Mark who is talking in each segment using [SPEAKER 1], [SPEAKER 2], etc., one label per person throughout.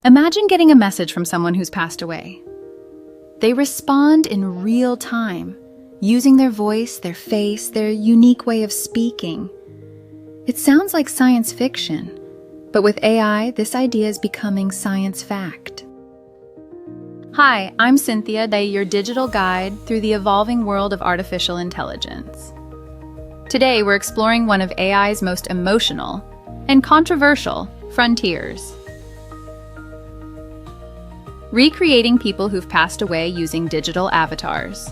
[SPEAKER 1] Imagine getting a message from someone who's passed away. They respond in real time, using their voice, their face, their unique way of speaking. It sounds like science fiction, but with AI, this idea is becoming science fact. Hi, I'm SynthiaTek, your digital guide through the evolving world of artificial intelligence. Today, we're exploring one of AI's most emotional and controversial frontiers. Recreating people who've passed away using digital avatars.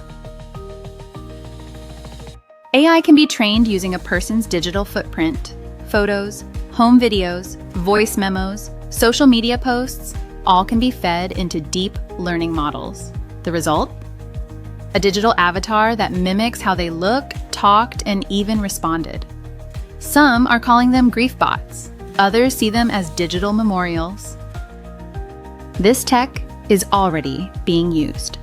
[SPEAKER 1] AI can be trained using a person's digital footprint, photos, home videos, voice memos, social media posts, all can be fed into deep learning models. The result? A digital avatar that mimics how they looked, talked, and even responded. Some are calling them grief bots. Others see them as digital memorials. This tech is already being used.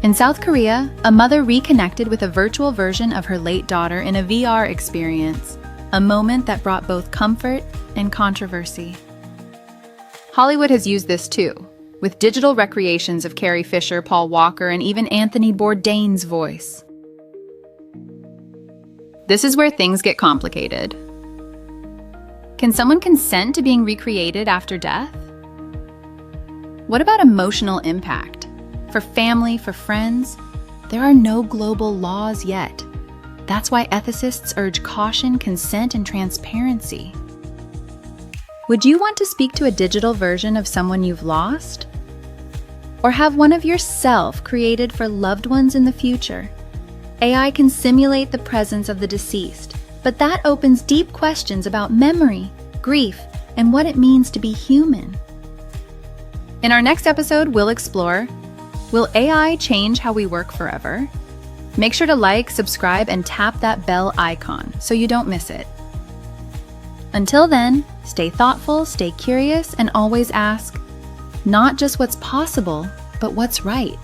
[SPEAKER 1] In South Korea, a mother reconnected with a virtual version of her late daughter in a VR experience, a moment that brought both comfort and controversy. Hollywood has used this too, with digital recreations of Carrie Fisher, Paul Walker, and even Anthony Bourdain's voice. This is where things get complicated. Can someone consent to being recreated after death? What about emotional impact? For family, for friends, there are no global laws yet. That's why ethicists urge caution, consent, and transparency. Would you want to speak to a digital version of someone you've lost? Or have one of yourself created for loved ones in the future? AI can simulate the presence of the deceased, but that opens deep questions about memory, grief, and what it means to be human. In our next episode, we'll explore: will AI change how we work forever? Make sure to like, subscribe, and tap that bell icon so you don't miss it. Until then, stay thoughtful, stay curious, and always ask, not just what's possible, but what's right.